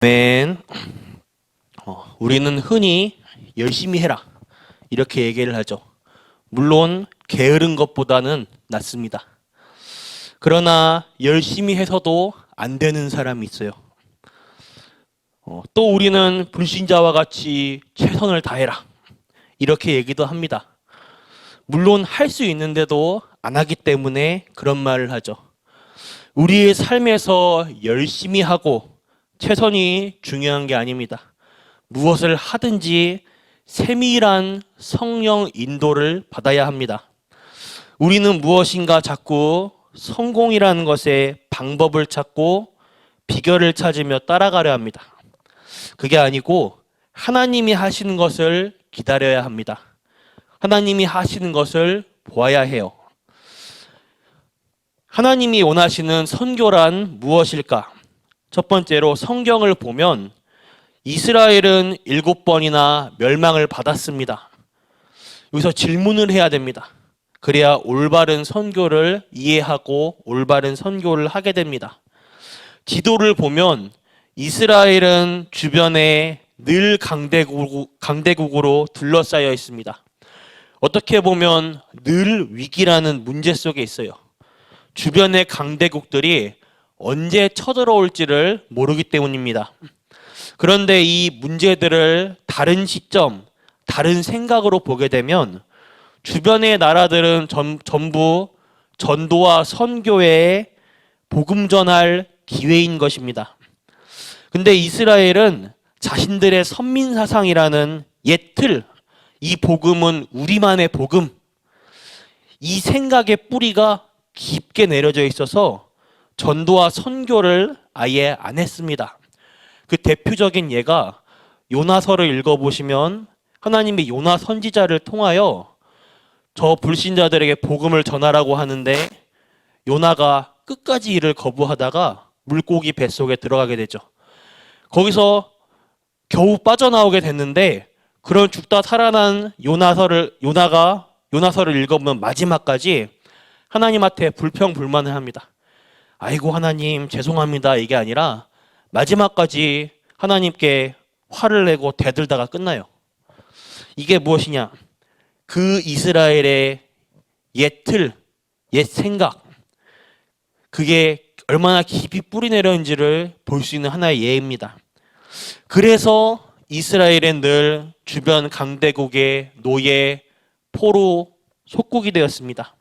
맨, 우리는 흔히 열심히 해라 이렇게 얘기를 하죠. 물론 게으른 것보다는 낫습니다. 그러나 열심히 해서도 안 되는 사람이 있어요. 또 우리는 불신자와 같이 최선을 다해라 이렇게 얘기도 합니다. 물론 할 수 있는데도 안 하기 때문에 그런 말을 하죠. 우리의 삶에서 열심히 하고 최선이 중요한 게 아닙니다. 무엇을 하든지 세밀한 성령 인도를 받아야 합니다. 우리는 무엇인가 자꾸 성공이라는 것에 방법을 찾고 비결을 찾으며 따라가려 합니다. 그게 아니고 하나님이 하시는 것을 기다려야 합니다. 하나님이 하시는 것을 보아야 해요. 하나님이 원하시는 선교란 무엇일까? 첫 번째로 성경을 보면 이스라엘은 7번이나 멸망을 받았습니다. 여기서 질문을 해야 됩니다. 그래야 올바른 선교를 이해하고 올바른 선교를 하게 됩니다. 지도를 보면 이스라엘은 주변에 늘 강대국으로 둘러싸여 있습니다. 어떻게 보면 늘 위기라는 문제 속에 있어요. 주변의 강대국들이 언제 쳐들어올지를 모르기 때문입니다. 그런데 이 문제들을 다른 시점, 다른 생각으로 보게 되면 주변의 나라들은 전부 전도와 선교에 복음 전할 기회인 것입니다. 근데 이스라엘은 자신들의 선민사상이라는 옛 틀, 이 복음은 우리만의 복음, 이 생각의 뿌리가 깊게 내려져 있어서 전도와 선교를 아예 안 했습니다. 그 대표적인 예가 요나서를 읽어보시면 하나님이 요나 선지자를 통하여 저 불신자들에게 복음을 전하라고 하는데 요나가 끝까지 이를 거부하다가 물고기 뱃속에 들어가게 되죠. 거기서 겨우 빠져나오게 됐는데 그런 죽다 살아난 요나가 요나서를 읽어보면 마지막까지 하나님한테 불평불만을 합니다. 아이고 하나님 죄송합니다 이게 아니라 마지막까지 하나님께 화를 내고 대들다가 끝나요. 이게 무엇이냐? 그 이스라엘의 옛 틀, 옛 생각, 그게 얼마나 깊이 뿌리 내렸는지를 볼 수 있는 하나의 예입니다. 그래서 이스라엘은 늘 주변 강대국의 노예, 포로, 속국이 되었습니다.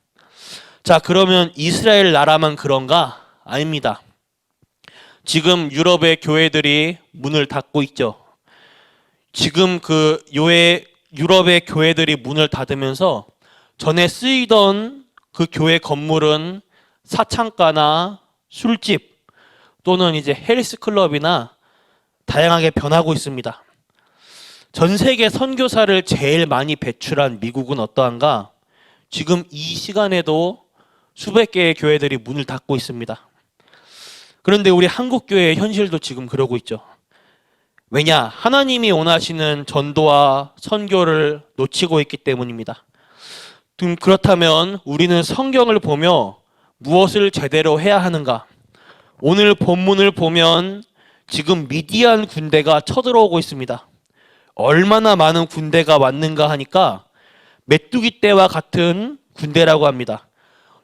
자, 그러면 이스라엘 나라만 그런가? 아닙니다. 지금 유럽의 교회들이 문을 닫고 있죠. 지금 유럽의 교회들이 문을 닫으면서 전에 쓰이던 그 교회 건물은 사창가나 술집 또는 이제 헬스클럽이나 다양하게 변하고 있습니다. 전 세계 선교사를 제일 많이 배출한 미국은 어떠한가? 지금 이 시간에도 수백 개의 교회들이 문을 닫고 있습니다. 그런데 우리 한국교회의 현실도 지금 그러고 있죠. 왜냐? 하나님이 원하시는 전도와 선교를 놓치고 있기 때문입니다. 그렇다면 우리는 성경을 보며 무엇을 제대로 해야 하는가? 오늘 본문을 보면 지금 미디안 군대가 쳐들어오고 있습니다. 얼마나 많은 군대가 왔는가 하니까 메뚜기 떼와 같은 군대라고 합니다.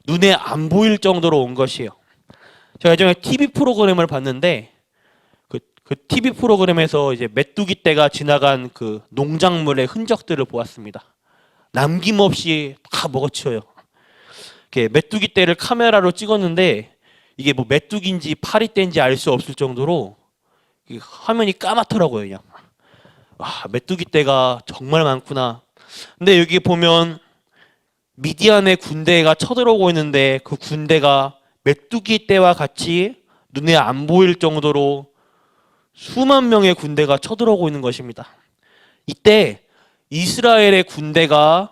눈에 안 보일 정도로 온 것이에요. 제가 예전에 TV 프로그램을 봤는데 그 TV 프로그램에서 이제 메뚜기 떼가 지나간 그 농작물의 흔적들을 보았습니다. 남김없이 다 먹어치워요. 이렇게 메뚜기 떼를 카메라로 찍었는데 이게 뭐 메뚜기인지 파리떼인지 알 수 없을 정도로 화면이 까맣더라고요, 그냥. 메뚜기 떼가 정말 많구나. 근데 여기 보면 미디안의 군대가 쳐들어오고 있는데 그 군대가 메뚜기 떼와 같이 눈에 안 보일 정도로 수만 명의 군대가 쳐들어오고 있는 것입니다. 이때 이스라엘의 군대가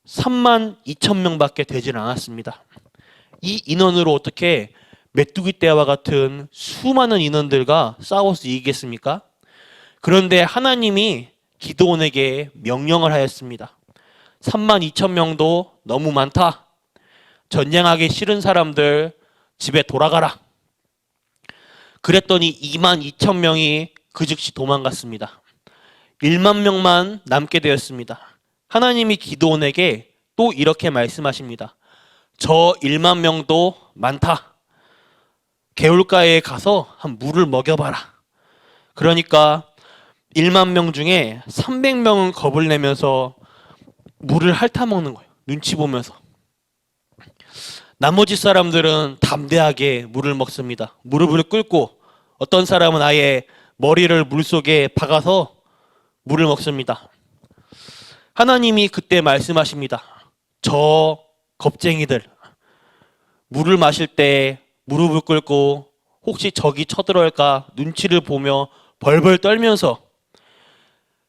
3만 2천 명밖에 되질 않았습니다. 이 인원으로 어떻게 메뚜기 떼와 같은 수많은 인원들과 싸워서 이기겠습니까? 그런데 하나님이 기드온에게 명령을 하였습니다. 3만 2천 명도 너무 많다. 전쟁하기 싫은 사람들 집에 돌아가라. 그랬더니 22,000명이 그 즉시 도망갔습니다. 1만 명만 남게 되었습니다. 하나님이 기드온에게 또 이렇게 말씀하십니다. 저 1만 명도 많다. 개울가에 가서 한 물을 먹여봐라. 그러니까 1만 명 중에 300명은 겁을 내면서 물을 핥아먹는 거예요. 눈치 보면서. 나머지 사람들은 담대하게 물을 먹습니다. 무릎을 꿇고 어떤 사람은 아예 머리를 물속에 박아서 물을 먹습니다. 하나님이 그때 말씀하십니다. 저 겁쟁이들, 물을 마실 때 무릎을 꿇고 혹시 적이 쳐들어올까 눈치를 보며 벌벌 떨면서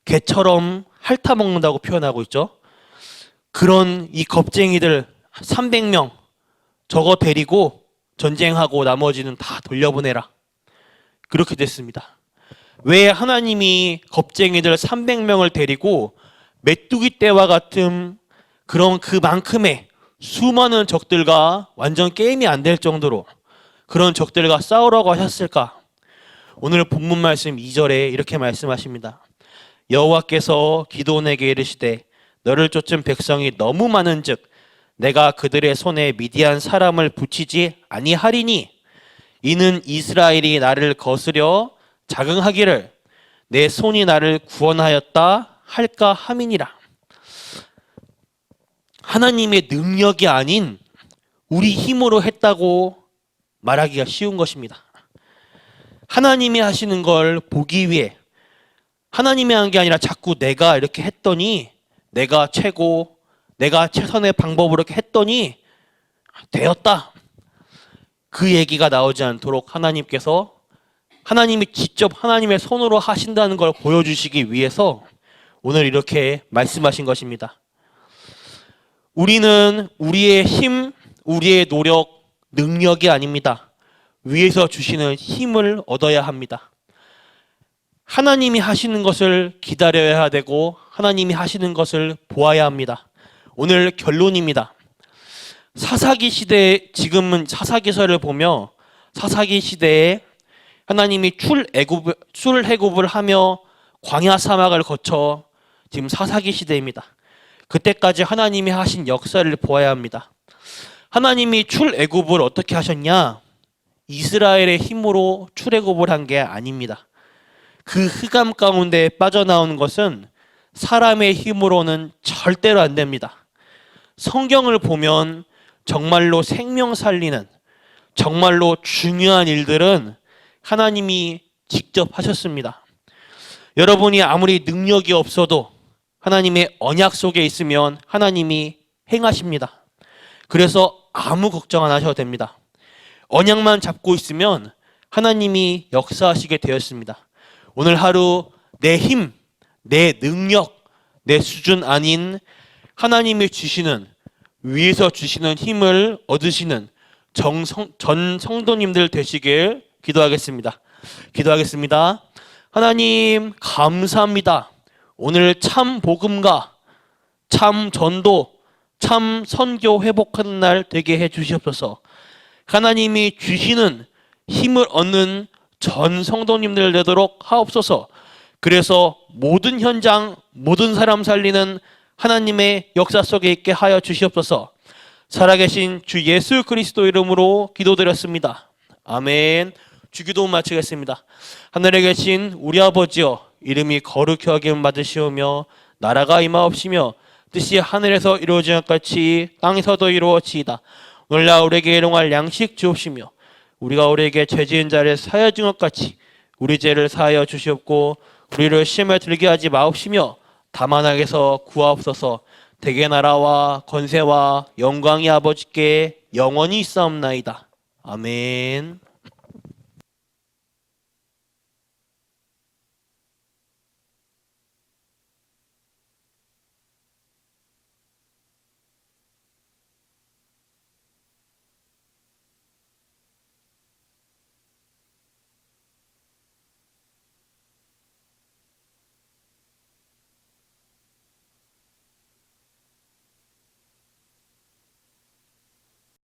개처럼 핥아먹는다고 표현하고 있죠. 그런 이 겁쟁이들 300명 저거 데리고 전쟁하고 나머지는 다 돌려보내라. 그렇게 됐습니다. 왜 하나님이 겁쟁이들 300명을 데리고 메뚜기 떼와 같은 그런 그만큼의 수많은 적들과 완전 게임이 안 될 정도로 그런 적들과 싸우라고 하셨을까? 오늘 본문 말씀 2절에 이렇게 말씀하십니다. 여호와께서 기드온에게 이르시되 너를 쫓은 백성이 너무 많은즉 내가 그들의 손에 미디안 사람을 붙이지 아니하리니 이는 이스라엘이 나를 거스려 자긍하기를 내 손이 나를 구원하였다 할까 함이니라. 하나님의 능력이 아닌 우리 힘으로 했다고 말하기가 쉬운 것입니다. 하나님이 하시는 걸 보기 위해 하나님이 한 게 아니라 자꾸 내가 이렇게 했더니 내가 최고, 내가 최선의 방법으로 이렇게 했더니 되었다. 그 얘기가 나오지 않도록 하나님께서 하나님이 직접 하나님의 손으로 하신다는 걸 보여주시기 위해서 오늘 이렇게 말씀하신 것입니다. 우리는 우리의 힘, 우리의 노력, 능력이 아닙니다. 위에서 주시는 힘을 얻어야 합니다. 하나님이 하시는 것을 기다려야 되고 하나님이 하시는 것을 보아야 합니다. 오늘 결론입니다. 사사기 시대에 지금은 사사기서를 보며 사사기 시대에 하나님이 출애굽을 하며 광야 사막을 거쳐 지금 사사기 시대입니다. 그때까지 하나님이 하신 역사를 보아야 합니다. 하나님이 출애굽을 어떻게 하셨냐? 이스라엘의 힘으로 출애굽을 한 게 아닙니다. 그 흑암 가운데 빠져나오는 것은 사람의 힘으로는 절대로 안 됩니다. 성경을 보면 정말로 생명 살리는 정말로 중요한 일들은 하나님이 직접 하셨습니다. 여러분이 아무리 능력이 없어도 하나님의 언약 속에 있으면 하나님이 행하십니다. 그래서 아무 걱정 안 하셔도 됩니다. 언약만 잡고 있으면 하나님이 역사하시게 되었습니다. 오늘 하루 내 힘, 내 능력, 내 수준 아닌 하나님이 주시는 위에서 주시는 힘을 얻으시는 전 성도님들 되시길 기도하겠습니다. 하나님 감사합니다. 오늘 참 복음과 참 전도, 참 선교 회복하는 날 되게 해 주시옵소서. 하나님이 주시는 힘을 얻는 전 성도님들 되도록 하옵소서. 그래서 모든 현장, 모든 사람 살리는 하나님의 역사 속에 있게 하여 주시옵소서. 살아계신 주 예수 그리스도 이름으로 기도드렸습니다. 아멘. 주기도 마치겠습니다. 하늘에 계신 우리 아버지여, 이름이 거룩히 여김 받으시오며 나라가 임하옵시며 뜻이 하늘에서 이루어진 것 같이 땅에서도 이루어지이다. 오늘날 우리에게 일용할 양식 주옵시며 우리가 우리에게 죄 지은 자를 사하여 준 것 같이 우리 죄를 사하여 주시옵고 우리를 시험에 들게 하지 마옵시며 다만 악에서 구하옵소서. 대개 나라와 권세와 영광이 아버지께 영원히 있사옵나이다. 아멘.